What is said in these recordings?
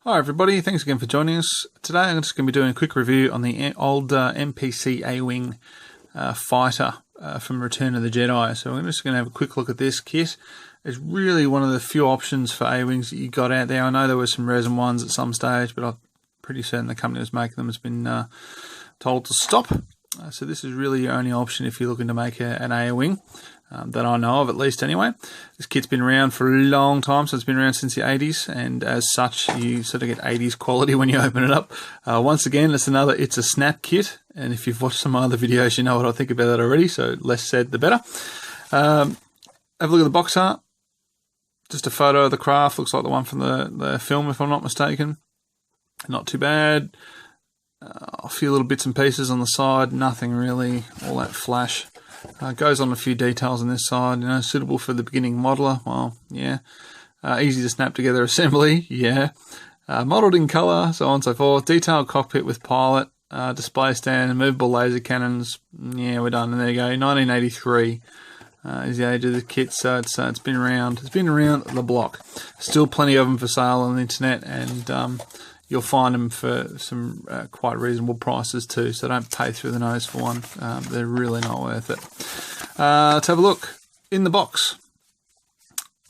Hi everybody, thanks again for joining us. Today I'm just going to be doing a quick review on the old MPC A-Wing fighter from Return of the Jedi. So we're just going to have a quick look at this kit. It's really one of the few options for A-Wings that you got out there. I know there were some resin ones at some stage, but I'm pretty certain the company that was making them has been told to stop. So this is really your only option if you're looking to make an A-Wing. That I know of, at least anyway. This kit's been around for a long time, so it's been around since the 80s, and as such you sort of get 80s quality when you open it up. Once again, it's a snap kit, and if you've watched some other videos you know what I think about that already, so less said the better. Have a look at the box art. Just a photo of the craft, looks like the one from the film if I'm not mistaken. Not too bad. A few little bits and pieces on the side, nothing really all that flash. Goes on a few details on this side, suitable for the beginning modeler. Well, yeah. Easy to snap together assembly, yeah. Modelled in colour, so on and so forth. Detailed cockpit with pilot, display stand, movable laser cannons. Yeah, we're done. And there you go. 1983 is the age of the kit, so it's been around. It's been around the block. Still plenty of them for sale on the internet, and you'll find them for some quite reasonable prices too, so don't pay through the nose for one. They're really not worth it. Let's have a look. In the box,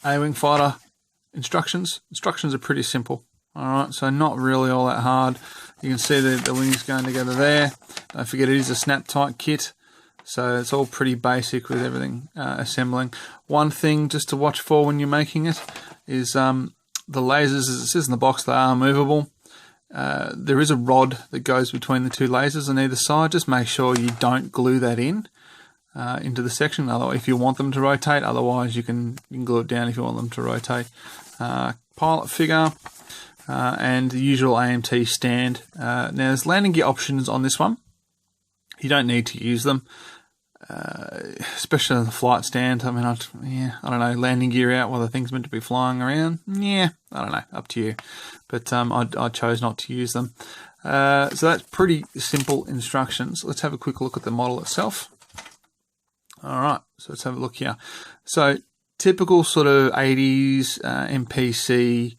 A-Wing fighter instructions. Instructions are pretty simple. Alright, so not really all that hard. You can see the wings going together there. Don't forget it is a snap tight kit, so it's all pretty basic with everything assembling. One thing just to watch for when you're making it is the lasers, as it says in the box, they are movable. There is a rod that goes between the two lasers on either side. Just make sure you don't glue that into the section. Otherwise, if you want them to rotate, otherwise you can glue it down if you want them to rotate. Pilot figure and the usual AMT stand. Now there's landing gear options on this one. You don't need to use them, especially on the flight stand. I mean, I don't know, landing gear out while the thing's meant to be flying around. Yeah, I don't know, up to you. But I chose not to use them. So that's pretty simple instructions. Let's have a quick look at the model itself. All right, so let's have a look here. So typical sort of 80s MPC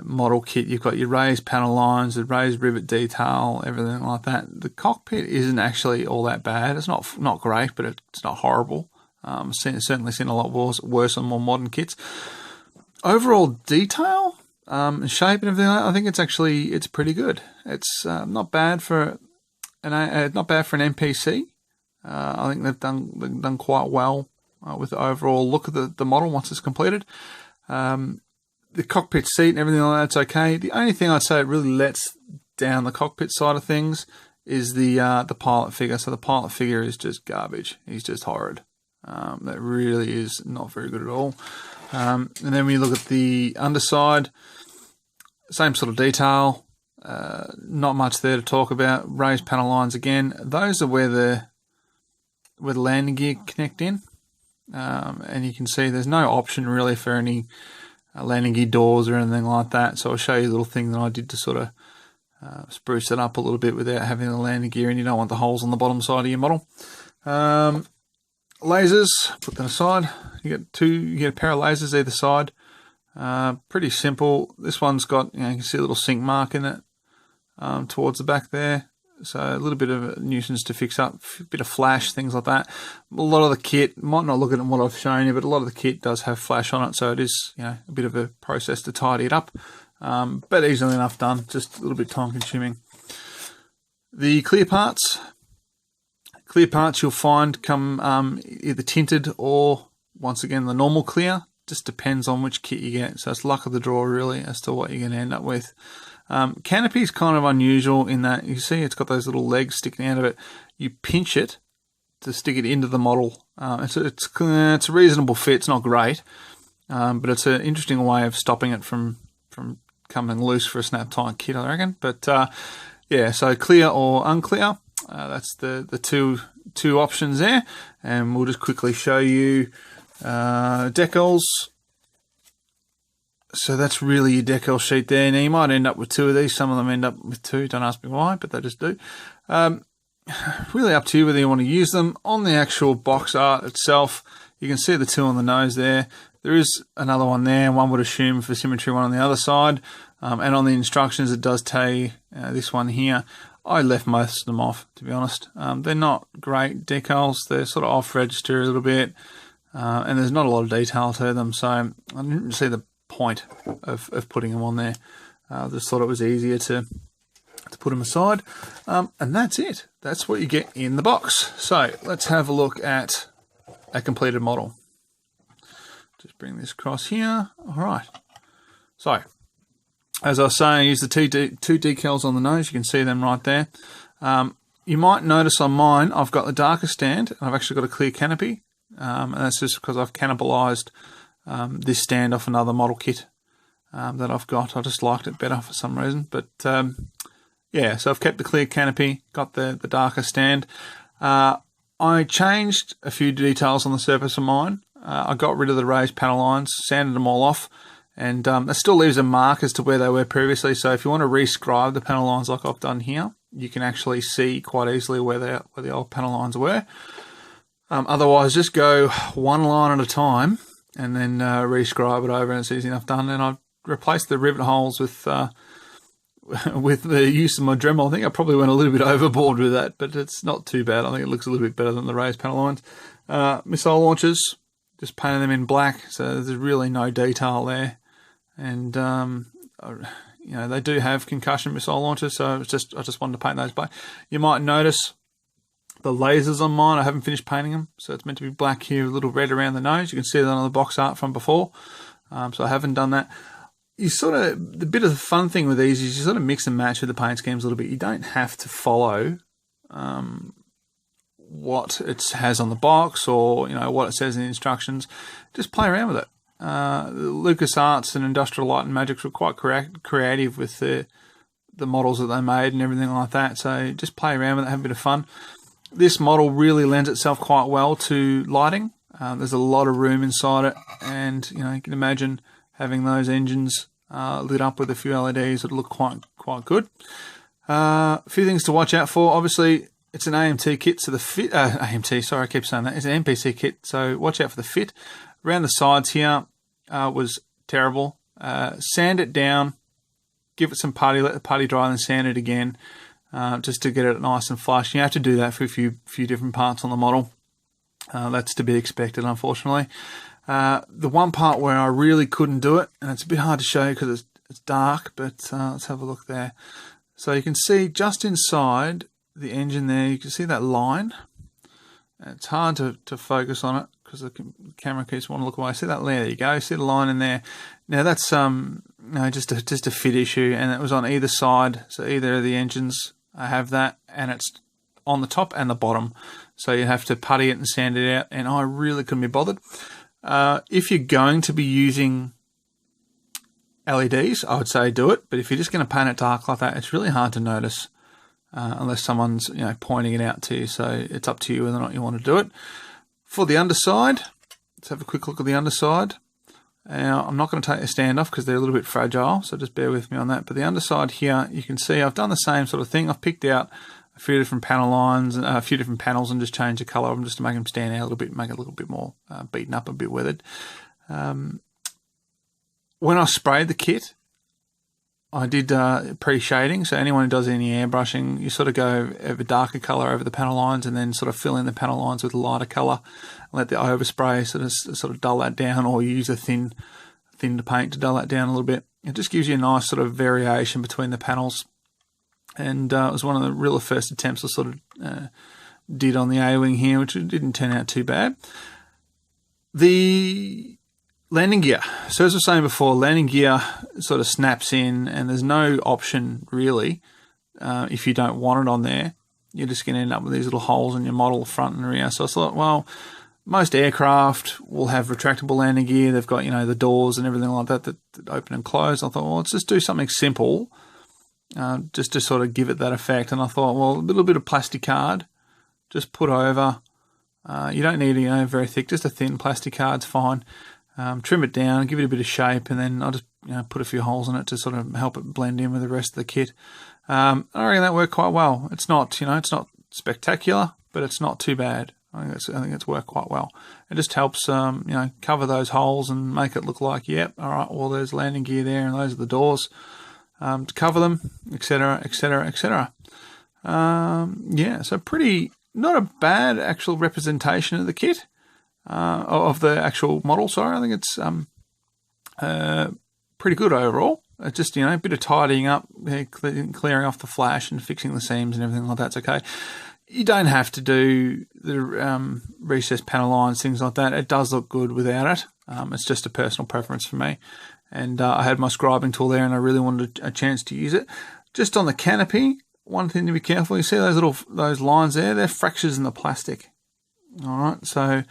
model kit. You've got your raised panel lines, the raised rivet detail, everything like that. The cockpit isn't actually all that bad. It's not great, but it's not horrible. Certainly seen a lot worse on more modern kits. Overall detail and shape and everything, I think it's pretty good. It's not bad for an MPC. I think they've done quite well with the overall look of the model once it's completed. The cockpit seat and everything like that's okay. The only thing I'd say it really lets down the cockpit side of things is the pilot figure. So the pilot figure is just garbage. He's just horrid. That really is not very good at all. And then when you look at the underside, same sort of detail. Not much there to talk about. Raised panel lines again. Those are where the landing gear connect in. And you can see there's no option really for any landing gear doors or anything like that. So I'll show you a little thing that I did to sort of spruce it up a little bit without having the landing gear, and you don't want the holes on the bottom side of your model. Lasers, put them aside. You get a pair of lasers either side. Pretty simple. This one's got, you can see a little sink mark in it towards the back there. So a little bit of a nuisance to fix up, a bit of flash, things like that. A lot of the kit, might not look at what I've shown you, but a lot of the kit does have flash on it, so it is, a bit of a process to tidy it up. But easily enough done, just a little bit time consuming. The clear parts you'll find come either tinted or, once again, the normal clear. Just depends on which kit you get, so it's luck of the draw really as to what you're going to end up with. Canopy is kind of unusual in that you see it's got those little legs sticking out of it. You pinch it to stick it into the model. It's a reasonable fit. It's not great, but it's an interesting way of stopping it from coming loose for a snap tight kit, I reckon. But yeah, so clear or unclear. That's the two options there, and we'll just quickly show you decals. So that's really your decal sheet there. Now you might end up with two of these. Some of them end up with two. Don't ask me why, but they just do. Really up to you whether you want to use them. On the actual box art itself, you can see the two on the nose there. There is another one there. One would assume for symmetry, one on the other side. And on the instructions, it does tell you this one here. I left most of them off, to be honest. They're not great decals. They're sort of off register a little bit, and there's not a lot of detail to them. So I didn't see the point of putting them on there. I just thought it was easier to put them aside. And that's it. That's what you get in the box. So let's have a look at a completed model. Just bring this across here. All right. So, as I was saying, I use the two decals on the nose. You can see them right there. You might notice on mine, I've got the darker stand, and I've actually got a clear canopy. And that's just because I've cannibalized this stand off another model kit that I've got. I just liked it better for some reason. But, yeah, so I've kept the clear canopy, got the darker stand. I changed a few details on the surface of mine. I got rid of the raised panel lines, sanded them all off, and it still leaves a mark as to where they were previously. So if you want to rescribe the panel lines like I've done here, you can actually see quite easily where the old panel lines were. Otherwise, just go one line at a time and then rescribe it over, and it's easy enough done. And I've replaced the rivet holes with the use of my Dremel. I think I probably went a little bit overboard with that, but it's not too bad. I think it looks a little bit better than the raised panel lines. Missile launchers, just painted them in black, so there's really no detail there. And you know, they do have concussion missile launchers, so I just wanted to paint those black. You might notice the lasers on mine, I haven't finished painting them, so it's meant to be black here, a little red around the nose. You can see that on the box art from before, so I haven't done that. You the bit of the fun thing with these is you sort of mix and match with the paint schemes a little bit. You don't have to follow what it has on the box, or you know what it says in the instructions. Just play around with it. LucasArts and Industrial Light and Magic were quite creative with the models that they made and everything like that. So just play around with it, have a bit of fun. This model really lends itself quite well to lighting. There's a lot of room inside it, and you know you can imagine having those engines lit up with a few LEDs would look quite good. A few things to watch out for. Obviously, it's an AMT kit, so the fit AMT. Sorry, I keep saying that. It's an NPC kit, so watch out for the fit. Around the sides here was terrible. Sand it down, give it some putty, let the putty dry, and then sand it again, just to get it nice and flush. You have to do that for a few different parts on the model. That's to be expected, unfortunately. The one part where I really couldn't do it, and it's a bit hard to show you because it's dark, but let's have a look there. So you can see just inside the engine there, you can see that line. It's hard to focus on it because the camera keeps wanting to look away. See that there you go. See the line in there. Now that's just a fit issue, and it was on either side. So either of the engines have that, and it's on the top and the bottom. So you have to putty it and sand it out, and I really couldn't be bothered. If you're going to be using LEDs, I would say do it. But if you're just going to paint it dark like that, it's really hard to notice unless someone's pointing it out to you. So it's up to you whether or not you want to do it. For the underside, let's have a quick look at the underside. Now, I'm not going to take the stand off because they're a little bit fragile, so just bear with me on that. But the underside here, you can see I've done the same sort of thing. I've picked out a few different panel lines, a few different panels, and just changed the colour of them just to make them stand out a little bit, make it a little bit more beaten up, a bit weathered. When I sprayed the kit, I did pre-shading, so anyone who does any airbrushing, you sort of go over darker colour over the panel lines and then sort of fill in the panel lines with a lighter colour and let the overspray sort of dull that down, or use a thin paint to dull that down a little bit. It just gives you a nice sort of variation between the panels, and it was one of the real first attempts I sort of did on the A-Wing here, which didn't turn out too bad. The landing gear. So as I was saying before, landing gear sort of snaps in, and there's no option really if you don't want it on there. You're just going to end up with these little holes in your model front and rear. So I thought, well, most aircraft will have retractable landing gear. They've got, the doors and everything like that open and close. I thought, well, let's just do something simple just to sort of give it that effect. And I thought, well, a little bit of plastic card, just put over. You don't need very thick, just a thin plastic card's fine. Trim it down, give it a bit of shape, and then I'll just put a few holes in it to sort of help it blend in with the rest of the kit. I reckon that worked quite well. It's not it's not spectacular, but it's not too bad. I think it's worked quite well. It just helps cover those holes and make it look like, yep, all right, well there's landing gear there and those are the doors. to cover them, etc., etc., etc. Yeah, so not a bad actual representation of the kit, of the actual model. Sorry, I think it's pretty good overall. Just, a bit of tidying up, clearing off the flash and fixing the seams and everything like that's okay. You don't have to do the recessed panel lines, things like that. It does look good without it. It's just a personal preference for me. And I had my scribing tool there and I really wanted a chance to use it. Just on the canopy, one thing to be careful, you see those lines there? They're fractures in the plastic. All right, so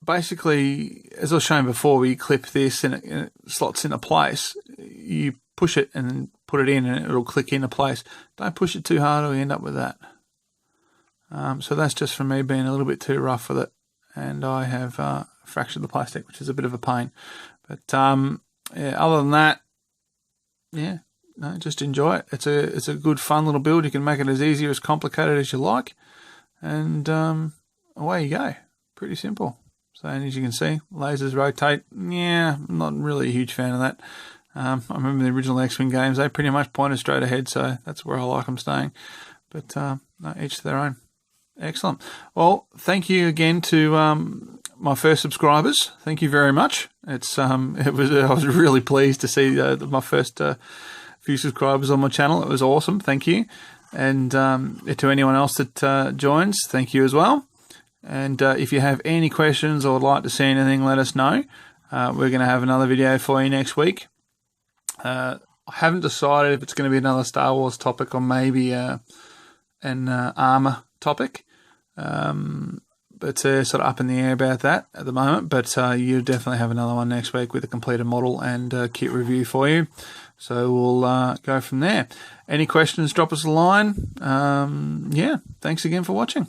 basically, as I was showing before, we clip this and it slots into place. You push it and then put it in and it'll click into place. Don't push it too hard or you end up with that. So that's just from me being a little bit too rough with it. And I have fractured the plastic, which is a bit of a pain. But yeah, other than that, yeah, no, just enjoy it. It's a good, fun little build. You can make it as easy or as complicated as you like. And away you go. Pretty simple. So, and as you can see, lasers rotate. Yeah, I'm not really a huge fan of that. I remember the original X-Wing games, they pretty much pointed straight ahead, so that's where I like them staying. But no, each to their own. Excellent. Well, thank you again to my first subscribers. Thank you very much. I was really pleased to see my first few subscribers on my channel. It was awesome. Thank you. And to anyone else that joins, thank you as well. And if you have any questions or would like to see anything, let us know. We're going to have another video for you next week. I haven't decided if it's going to be another Star Wars topic or maybe an armor topic. But sort of up in the air about that at the moment. But you'll definitely have another one next week with a completed model and kit review for you. So we'll go from there. Any questions, drop us a line. Yeah, thanks again for watching.